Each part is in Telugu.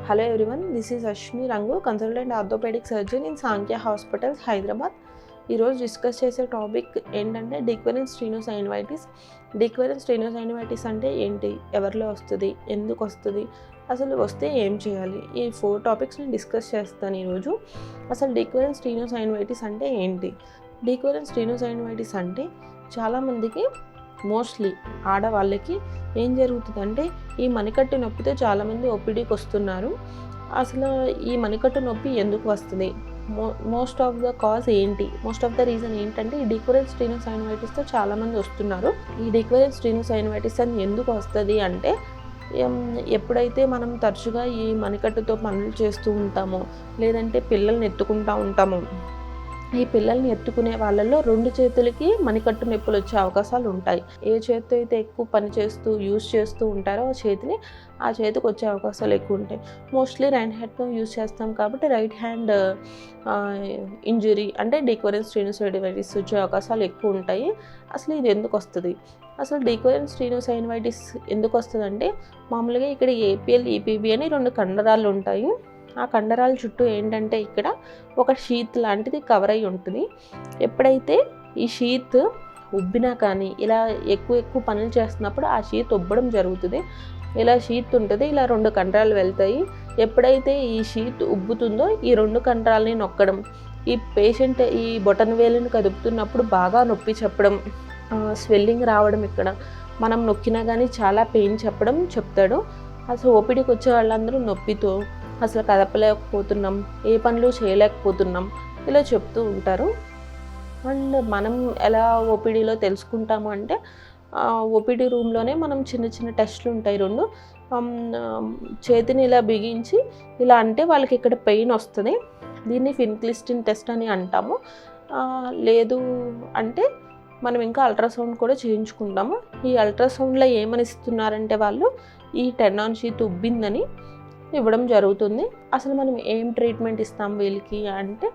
Hello everyone, this is Ashmi Rangu, consultant orthopedic surgeon in Sankhya Hospitals, Hyderabad. ఈరోజు డిస్కస్ చేసే టాపిక్ ఏంటంటే డిక్వరెన్స్ స్టీనోసైనోవైటిస్. డిక్వరెన్స్ స్టీనోసైనోవైటిస్ అంటే ఏంటి, ఎవరిలో వస్తుంది, ఎందుకు వస్తుంది, అసలు వస్తే ఏం చేయాలి, ఈ 4 టాపిక్స్ నేను డిస్కస్ చేస్తాను ఈరోజు. అసలు డిక్వరెన్స్ స్టీనోసైనోవైటిస్ అంటే ఏంటి? డిక్వరెన్స్ స్టీనోసైనోవైటిస్ అంటే చాలామందికి, మోస్ట్లీ ఆడవాళ్ళకి ఏం జరుగుతుందంటే ఈ మణికట్టు నొప్పితో చాలామంది ఓపీడీకి వస్తున్నారు. అసలు ఈ మణికట్టు నొప్పి ఎందుకు వస్తుంది, మోస్ట్ ఆఫ్ ద కాజ్ ఏంటి, మోస్ట్ ఆఫ్ ద రీజన్ ఏంటంటే ఈ డిక్వరెన్స్ స్టీనోసైనోవైటిస్తో చాలామంది వస్తున్నారు. ఈ డిక్వరెన్స్ స్టీనోసైనోవైటిస్ అని ఎందుకు వస్తుంది అంటే, ఎప్పుడైతే మనం తరచుగా ఈ మణికట్టుతో పనులు చేస్తూ ఉంటామో, లేదంటే పిల్లల్ని ఎత్తుకుంటూ ఉంటామో, ఈ పిల్లల్ని ఎత్తుకునే వాళ్ళల్లో 2 చేతులకి మణికట్టు నొప్పులు వచ్చే అవకాశాలు ఉంటాయి. ఏ చేతితో అయితే ఎక్కువ పని చేస్తూ యూజ్ చేస్తూ ఉంటారో ఆ చేతికి వచ్చే అవకాశాలు ఎక్కువ ఉంటాయి. మోస్ట్లీ రైట్ హ్యాండ్తో యూజ్ చేస్తాం కాబట్టి రైట్ హ్యాండ్ ఇంజురీ అంటే డిక్వరెన్స్ స్టీనోసైనోవైటిస్ వచ్చే అవకాశాలు ఎక్కువ ఉంటాయి. అసలు ఇది ఎందుకు వస్తుంది, అసలు డిక్వరెన్స్ స్టీనోసైనోవైటిస్ ఎందుకు వస్తుందంటే, మామూలుగా ఇక్కడ ఏపీఎల్ ఈపీబీ అని 2 కండరాలు ఉంటాయి. ఆ కండరాల చుట్టూ ఏంటంటే ఇక్కడ ఒక షీత్ లాంటిది కవర్ అయి ఉంటుంది. ఎప్పుడైతే ఈ షీత్ ఉబ్బినా కానీ ఇలా ఎక్కువ పనులు చేస్తున్నప్పుడు ఆ షీత్ ఉబ్బడం జరుగుతుంది. ఇలా షీత్ ఉంటుంది, ఇలా 2 కండరాలు వెళ్తాయి. ఎప్పుడైతే ఈ షీత్ ఉబ్బుతుందో ఈ 2 కండరాలని నొక్కడం, ఈ పేషెంట్ ఈ బొటన వేలుని కదుపుతున్నప్పుడు బాగా నొప్పి చెప్పడం, స్వెల్లింగ్ రావడం, ఇక్కడ మనం నొక్కినా కానీ చాలా పెయిన్ చెప్తాడు. అసలు ఓపీడీకి వచ్చే వాళ్ళందరూ నొప్పితో అసలు కదపలేకపోతున్నాం, ఏ పనులు చేయలేకపోతున్నాం ఇలా చెప్తూ ఉంటారు. అండ్ మనం ఎలా ఓపీడీలో తెలుసుకుంటాము అంటే, ఓపీడీ రూమ్లోనే మనం చిన్న టెస్టులు ఉంటాయి 2. చేతిని ఇలా బిగించి ఇలా అంటే వాళ్ళకి ఇక్కడ పెయిన్ వస్తుంది. దీన్ని ఫిన్క్లిస్టిన్ టెస్ట్ అని అంటాము. లేదు అంటే మనం ఇంకా అల్ట్రాసౌండ్ కూడా చేయించుకుంటాము. ఈ అల్ట్రాసౌండ్లో ఏమని ఇస్తున్నారంటే వాళ్ళు ఈ టెండాన్ షీత్ ఉబ్బిందని ఇవ్వడం జరుగుతుంది. అసలు మనం ఏం ట్రీట్మెంట్ ఇస్తాం వీళ్ళకి అంటే,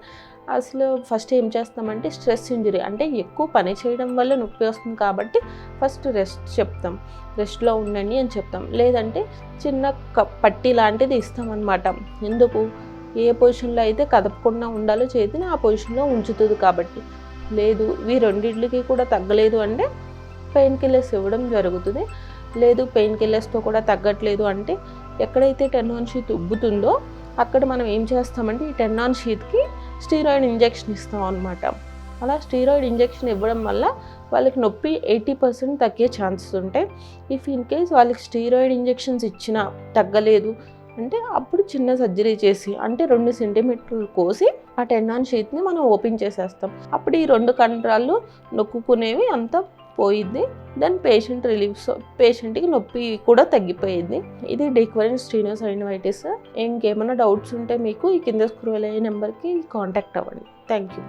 అసలు ఫస్ట్ ఏం చేస్తామంటే స్ట్రెస్ ఇంజరీ అంటే ఎక్కువ పని చేయడం వల్ల నొప్పి వస్తుంది కాబట్టి ఫస్ట్ రెస్ట్ చెప్తాం, రెస్ట్లో ఉండండి అని చెప్తాం. లేదంటే చిన్న పట్టీ లాంటిది ఇస్తాం అన్నమాట. ఎందుకు, ఏ పొజిషన్లో అయితే కదపకుండా ఉండాలో చేతిని ఆ పొజిషన్లో ఉంచుతుంది కాబట్టి. లేదు ఈ రెండింటికి కూడా తగ్గలేదు అంటే పెయిన్ కిల్లర్స్ ఇవ్వడం జరుగుతుంది. లేదు పెయిన్ కిల్లర్స్తో కూడా తగ్గట్లేదు అంటే, ఎక్కడైతే టెండాన్ షీత్ ఉబ్బుతుందో అక్కడ మనం ఏం చేస్తామంటే ఈ టెండాన్ షీత్కి స్టీరాయిడ్ ఇంజెక్షన్ ఇస్తాం అన్నమాట. అలా స్టీరాయిడ్ ఇంజెక్షన్ ఇవ్వడం వల్ల వాళ్ళకి నొప్పి 80% తగ్గే ఛాన్సెస్ ఉంటాయి. ఇఫ్ ఇన్ కేస్ వాళ్ళకి స్టీరాయిడ్ ఇంజెక్షన్స్ ఇచ్చినా తగ్గలేదు అంటే అప్పుడు చిన్న సర్జరీ చేసి అంటే 2 సెంటీమీటర్లు కోసి ఆ టెండాన్ షీత్ని మనం ఓపెన్ చేసేస్తాం. అప్పుడు ఈ 2 కండరాలు నొక్కుకునేవి అంతా పోయిద్ది. దెన్ పేషెంట్కి నొప్పి కూడా తగ్గిపోయింది. ఇది డిక్వరెన్స్ స్టీనోసైనోవైటిస్. ఇంకేమైనా డౌట్స్ ఉంటే మీకు ఈ కింద స్క్రోల్ అయ్యే నెంబర్కి కాంటాక్ట్ అవ్వండి. Thank you.